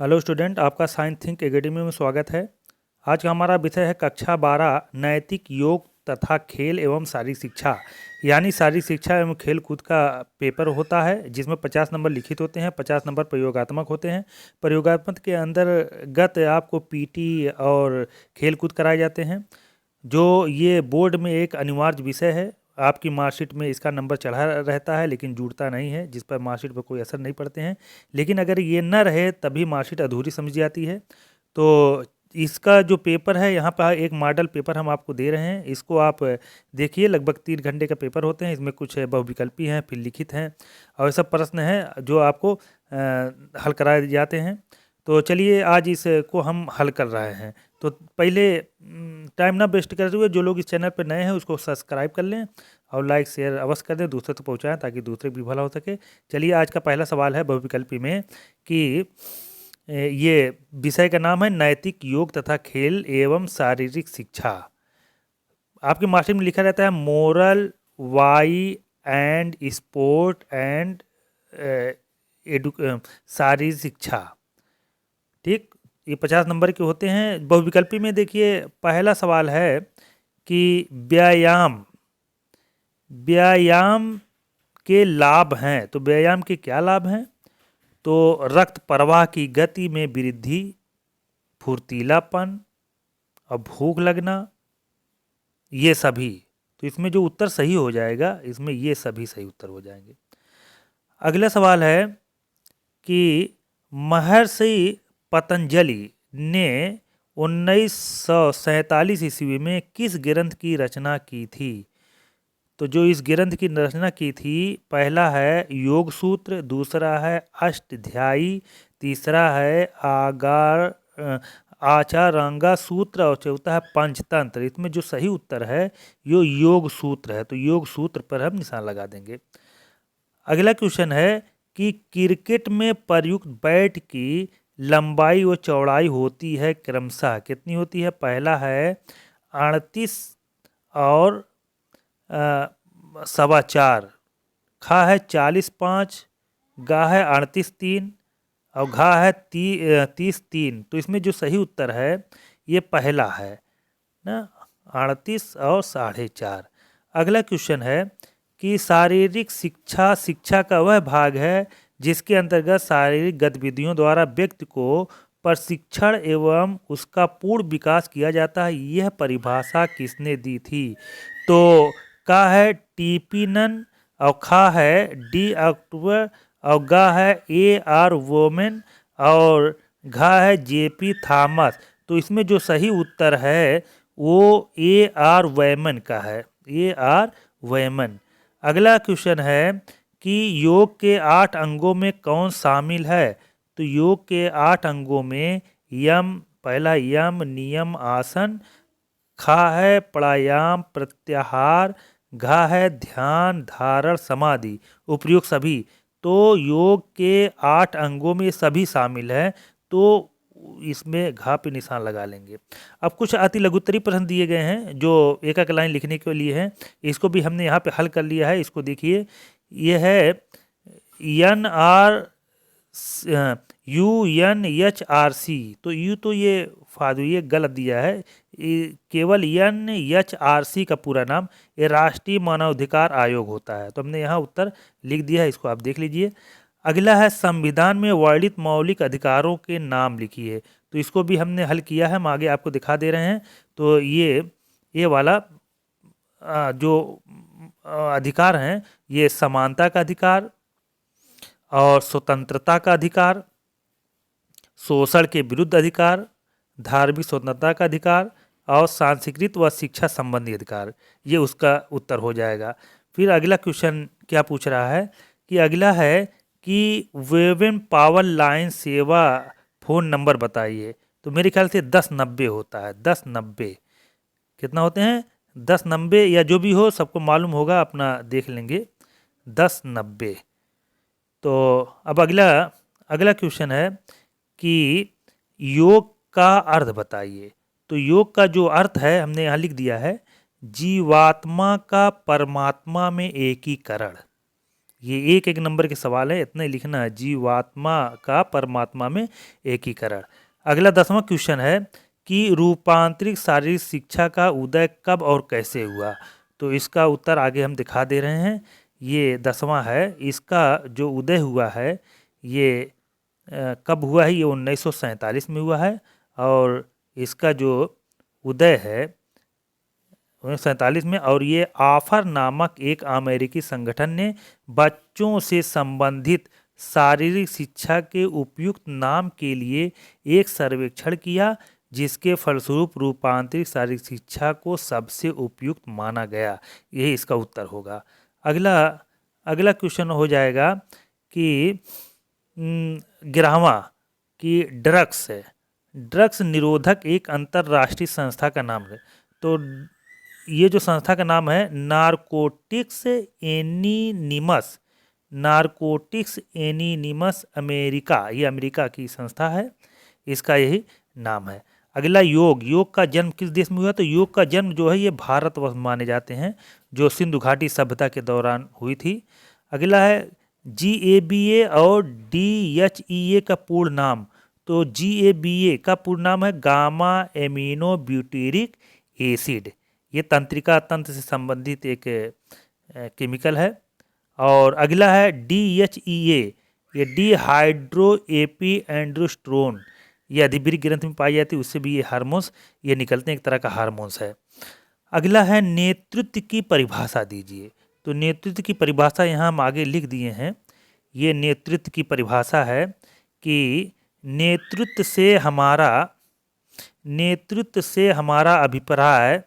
Hello student, आपका science think academy में स्वागत है। आज का हमारा विषय है कक्षा 12 नैतिक योग तथा खेल एवं शारीरिक शिक्षा। यानी शारीरिक शिक्षा एवं खेल कूद का पेपर होता है जिसमें 50 नंबर लिखित होते हैं, 50 नंबर प्रयोगात्मक होते हैं। प्रयोगात्मक के अंतर्गत आपको पीटी और खेल कूद कराए जाते हैं। जो ये बोर्ड में एक अनिवार्य विषय है। आपकी मार्कशीट में इसका नंबर चढ़ा रहता है लेकिन जुड़ता नहीं है, जिस पर मार्कशीट पर कोई असर नहीं पड़ते हैं। लेकिन अगर ये न रहे तभी मार्कशीट अधूरी समझी जाती है। तो इसका जो पेपर है, यहाँ पर एक मॉडल पेपर हम आपको दे रहे हैं। इसको आप देखिए, लगभग 3 घंटे का पेपर होते हैं। इसमें कुछ बहुविकल्पी हैं, फिर लिखित हैं और सब प्रश्न हैं जो आपको हल कराए जाते हैं। तो चलिए आज इसको हम हल कर रहे हैं। तो पहले टाइम ना वेस्ट करते हुए जो लोग इस चैनल पर नए हैं उसको सब्सक्राइब कर लें और लाइक शेयर अवश्य कर दें, दूसरे तक पहुंचाएं ताकि दूसरे भी भला हो सके। चलिए आज का पहला सवाल है बहुविकल्पी में कि ये विषय का नाम है नैतिक योग तथा खेल एवं शारीरिक शिक्षा। आपके मार्कशीट में लिखा रहता है मोरल वाई एंड स्पोर्ट एंड शारीरिक शिक्षा। ठीक, ये 50 नंबर के होते हैं। बहुविकल्पी में देखिए पहला सवाल है कि व्यायाम व्यायाम के लाभ हैं। तो व्यायाम के क्या लाभ हैं? तो रक्त प्रवाह की गति में वृद्धि, फुर्तीलापन और भूख लगना, ये सभी। तो इसमें जो उत्तर सही हो जाएगा, इसमें ये सभी सही उत्तर हो जाएंगे। अगला सवाल है कि महर्षि पतंजलि ने 1947 ईस्वी में किस ग्रंथ की रचना की थी? तो जो इस ग्रंथ की रचना की थी, पहला है योग सूत्र, दूसरा है अष्टाध्यायी, तीसरा है आचारांगा सूत्र और चौथा है पंचतंत्र। इसमें जो सही उत्तर है यो योग सूत्र है। तो योग सूत्र पर हम निशान लगा देंगे। अगला क्वेश्चन है कि क्रिकेट में प्रयुक्त बैट की लंबाई व चौड़ाई होती है क्रमशः कितनी होती है? पहला है 38 और 4.25, खा है 40.5, गा है 38.3 और घा है 30.3। तो इसमें जो सही उत्तर है ये पहला है ना, 38 और 4.5। अगला क्वेश्चन है कि शारीरिक शिक्षा शिक्षा का वह भाग है जिसके अंतर्गत शारीरिक गतिविधियों द्वारा व्यक्ति को प्रशिक्षण एवं उसका पूर्ण विकास किया जाता है। यह परिभाषा किसने दी थी? तो का है टीपीनन और खा है डी अक्टूबर और गा है ए आर वोमेन और घा है जेपी थॉमस। तो इसमें जो सही उत्तर है वो ए आर वैमन का है, ए आर वैमन। अगला क्वेश्चन है कि योग के 8 अंगों में कौन शामिल है? तो योग के 8 अंगों में पहला यम नियम आसन, खा है प्राणायाम प्रत्याहार, घा है ध्यान धारण समाधि उपयुक्त सभी। तो योग के 8 अंगों में सभी शामिल हैं, तो इसमें घा पे निशान लगा लेंगे। अब कुछ अति लघुत्तरी प्रश्न दिए गए हैं जो एक एक लाइन लिखने के लिए हैं। इसको भी हमने यहाँ पे हल कर लिया है। इसको देखिए, ये है N R U N H R C. तो यू तो ये फादू ये गलत दिया है, केवल एन एच आर सी का पूरा नाम ये राष्ट्रीय मानवाधिकार आयोग होता है। तो हमने यहाँ उत्तर लिख दिया है, इसको आप देख लीजिए। अगला है संविधान में वर्णित मौलिक अधिकारों के नाम लिखिए। तो इसको भी हमने हल किया है, हम आगे आपको दिखा दे रहे हैं। तो ये वाला जो अधिकार हैं, ये समानता का अधिकार और स्वतंत्रता का अधिकार, शोषण के विरुद्ध अधिकार, धार्मिक स्वतंत्रता का अधिकार और सांस्कृतिक व शिक्षा संबंधी अधिकार, ये उसका उत्तर हो जाएगा। फिर अगला क्वेश्चन क्या पूछ रहा है कि अगला है कि वेवन पावर लाइन सेवा फ़ोन नंबर बताइए। तो मेरे ख्याल से 1090 होता है, 1090। कितना होते हैं? 1090 या जो भी हो, सबको मालूम होगा, अपना देख लेंगे 1090। तो अब अगला क्वेश्चन है कि योग का अर्थ बताइए। तो योग का जो अर्थ है हमने यहाँ लिख दिया है जीवात्मा का परमात्मा में एकीकरण। ये एक एक नंबर के सवाल है, इतना ही लिखना है। जीवात्मा का परमात्मा में एकीकरण। अगला 10वां क्वेश्चन है कि रूपांतरित शारीरिक शिक्षा का उदय कब और कैसे हुआ। तो इसका उत्तर आगे हम दिखा दे रहे हैं। ये 10वां है, इसका जो उदय हुआ है ये कब हुआ है, ये 1947 में हुआ है। और इसका जो उदय है 1947 में, और ये आफर नामक एक अमेरिकी संगठन ने बच्चों से संबंधित शारीरिक शिक्षा के उपयुक्त नाम के लिए एक सर्वेक्षण किया, जिसके फलस्वरूप रूपांतरित शारीरिक शिक्षा को सबसे उपयुक्त माना गया। यही इसका उत्तर होगा। अगला अगला क्वेश्चन हो जाएगा कि 11वां कि ड्रग्स निरोधक एक अंतर्राष्ट्रीय संस्था का नाम है। तो ये जो संस्था का नाम है नारकोटिक्स एनिनिमस अमेरिका, ये अमेरिका की संस्था है, इसका यही नाम है। अगला योग का जन्म किस देश में हुआ। तो योग का जन्म जो है ये भारतवर्ष माने जाते हैं, जो सिंधु घाटी सभ्यता के दौरान हुई थी। अगला है GABA और DHEA का पूर्ण नाम। तो GABA का पूर्ण नाम है गामा एमिनो ब्यूटेरिक एसिड। ये तंत्रिका तंत्र से संबंधित एक केमिकल है। और अगला है DHEA, ये डिहाइड्रो एपी एंड्रोस्ट्रोन, ये अधिवृक्क ग्रंथि में पाई जाती है, उससे भी ये हार्मोन्स ये निकलते हैं, एक तरह का हार्मोन्स है। अगला है नेतृत्व की परिभाषा दीजिए। तो नेतृत्व की परिभाषा यहाँ हम आगे लिख दिए हैं। ये नेतृत्व की परिभाषा है कि नेतृत्व से हमारा अभिप्राय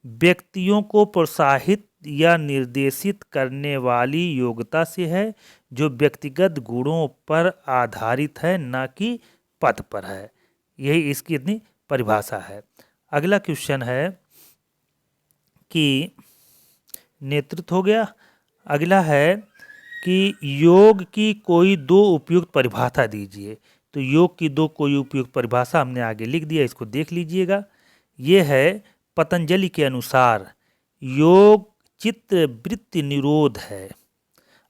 व्यक्तियों को प्रोत्साहित या निर्देशित करने वाली योग्यता से है, जो व्यक्तिगत गुणों पर आधारित है, न कि पद पर है। यही इसकी इतनी परिभाषा है। अगला क्वेश्चन है कि नेतृत्व हो गया। अगला है कि योग की कोई दो उपयुक्त परिभाषा दीजिए। तो योग की दो कोई उपयुक्त परिभाषा हमने आगे लिख दिया, इसको देख लीजिएगा। ये है पतंजलि के अनुसार योग चित्त वृत्ति निरोध है।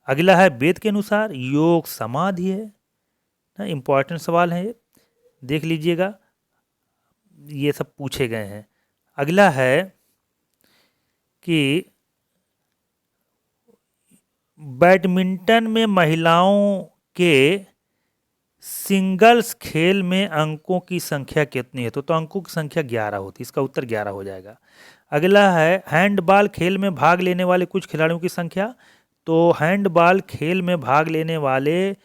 अगला है वेद के अनुसार योग समाधि है ना। इम्पॉर्टेंट सवाल है, देख लीजिएगा, ये सब पूछे गए हैं। अगला है कि बैडमिंटन में महिलाओं के सिंगल्स खेल में अंकों की संख्या कितनी है। तो अंकों की संख्या 11 होती है, इसका उत्तर 11 हो जाएगा। अगला है हैंडबॉल खेल में भाग लेने वाले कुछ खिलाड़ियों की संख्या। तो हैंडबॉल खेल में भाग लेने वाले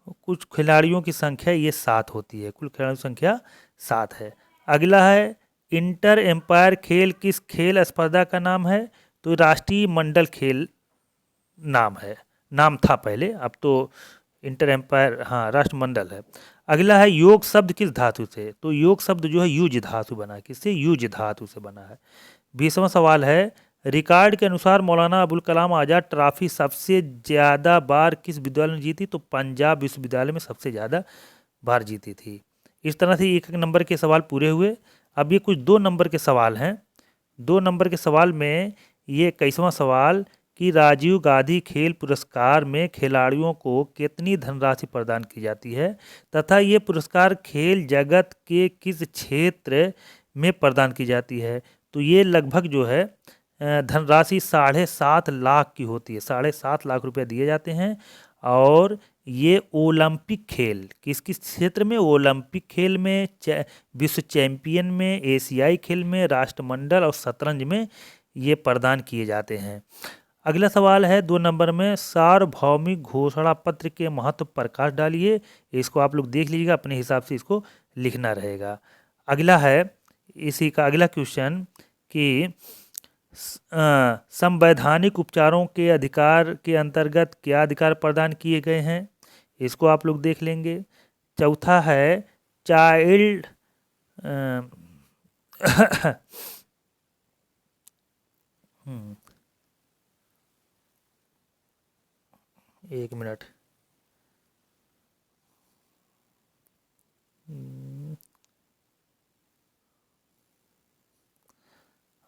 कुछ खिलाड़ियों की संख्या ये 7 होती है, कुल खिलाड़ियों की संख्या 7 है। अगला है इंटर एम्पायर खेल किस खेल स्पर्धा का नाम है। तो राष्ट्रीय मंडल खेल नाम था पहले, अब तो इंटर एम्पायर, हाँ, राष्ट्रमंडल है। अगला है योग शब्द किस धातु से। तो योग शब्द जो है युज धातु बना है, किससे, युज धातु से बना है। 20वां सवाल है रिकॉर्ड के अनुसार मौलाना अबुल कलाम आज़ाद ट्रॉफी सबसे ज़्यादा बार किस विद्यालय ने जीती। तो पंजाब विश्वविद्यालय में सबसे ज़्यादा बार जीती थी। इस तरह से एक एक नंबर के सवाल पूरे हुए। अब ये कुछ 2 नंबर के सवाल हैं। 2 नंबर के सवाल में ये 21वां सवाल कि राजीव गांधी खेल पुरस्कार में खिलाड़ियों को कितनी धनराशि प्रदान की जाती है, तथा ये पुरस्कार खेल जगत के किस क्षेत्र में प्रदान की जाती है। तो ये लगभग जो है धनराशि 7.5 लाख की होती है, 7.5 लाख रुपए दिए जाते हैं। और ये ओलंपिक खेल किस किस क्षेत्र में, ओलंपिक खेल में, विश्व चैंपियन में, एशियाई खेल में, राष्ट्रमंडल और शतरंज में ये प्रदान किए जाते हैं। अगला सवाल है 2 नंबर में सार्वभौमिक घोषणा पत्र के महत्व पर प्रकाश डालिए। इसको आप लोग देख लीजिएगा, अपने हिसाब से इसको लिखना रहेगा। अगला है इसी का अगला क्वेश्चन कि संवैधानिक उपचारों के अधिकार के अंतर्गत क्या अधिकार प्रदान किए गए हैं, इसको आप लोग देख लेंगे। चौथा है चाइल्ड एक मिनट,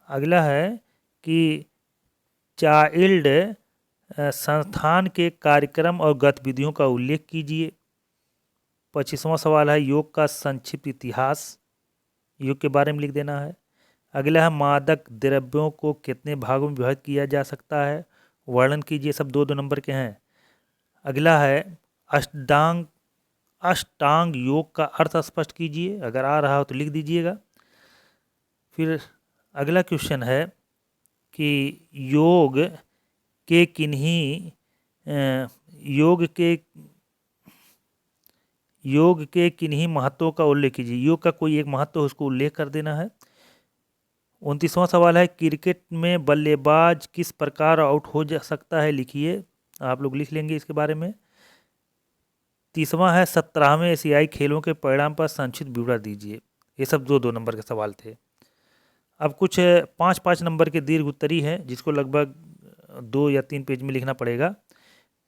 अगला है कि चाइल्ड संस्थान के कार्यक्रम और गतिविधियों का उल्लेख कीजिए। 25वां सवाल है योग का संक्षिप्त इतिहास, योग के बारे में लिख देना है। अगला है मादक द्रव्यों को कितने भागों में विभाजित किया जा सकता है, वर्णन कीजिए। सब 2-2 नंबर के हैं। अगला है अष्टांग योग का अर्थ स्पष्ट कीजिए, अगर आ रहा हो तो लिख दीजिएगा। फिर अगला क्वेश्चन है कि योग के किन्हीं महत्वों का उल्लेख कीजिए। योग का कोई एक महत्व उसको उल्लेख कर देना है। 29वां सवाल है क्रिकेट में बल्लेबाज किस प्रकार आउट हो जा सकता है, लिखिए। आप लोग लिख लेंगे इसके बारे में। 30वां है 17वें एशियाई खेलों के परिणाम पर संक्षिप्त विवरण दीजिए। ये सब 2-2 नंबर के सवाल थे। अब कुछ 5-5 नंबर के दीर्घ उत्तरी हैं जिसको लगभग 2 या 3 पेज में लिखना पड़ेगा।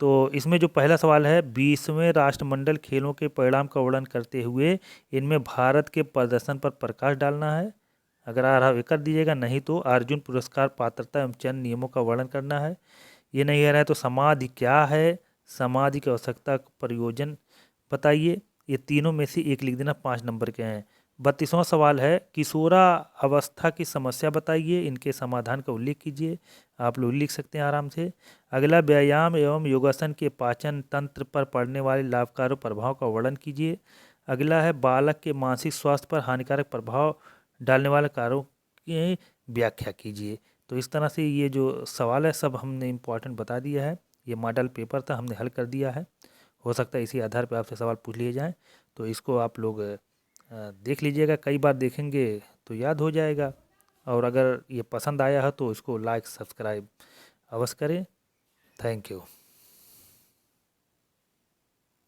तो इसमें जो पहला सवाल है 20वें राष्ट्रमंडल खेलों के परिणाम का वर्णन करते हुए इनमें भारत के प्रदर्शन पर प्रकाश डालना है। अगर आ रहा है कर दीजिएगा, नहीं तो अर्जुन पुरस्कार पात्रता एवं चयन नियमों का वर्णन करना है। ये नहीं आ रहा है तो समाधि क्या है, समाधि की आवश्यकता प्रयोजन बताइए। ये तीनों में से एक लिख देना, 5 नंबर के हैं। 32वां सवाल है किशोरा अवस्था की समस्या बताइए, इनके समाधान का उल्लेख कीजिए। आप लोग लिख सकते हैं आराम से। अगला व्यायाम एवं योगासन के पाचन तंत्र पर पड़ने वाले लाभकारी प्रभाव का वर्णन कीजिए। अगला है बालक के मानसिक स्वास्थ्य पर हानिकारक प्रभाव डालने वाले कारों की व्याख्या कीजिए। तो इस तरह से ये जो सवाल है सब हमने इम्पोर्टेंट बता दिया है। ये मॉडल पेपर था, हमने हल कर दिया है। हो सकता है इसी आधार पर आपसे सवाल पूछ लिए जाएं, तो इसको आप लोग देख लीजिएगा। कई बार देखेंगे तो याद हो जाएगा। और अगर ये पसंद आया है तो इसको लाइक सब्सक्राइब अवश्य करें। Thank you.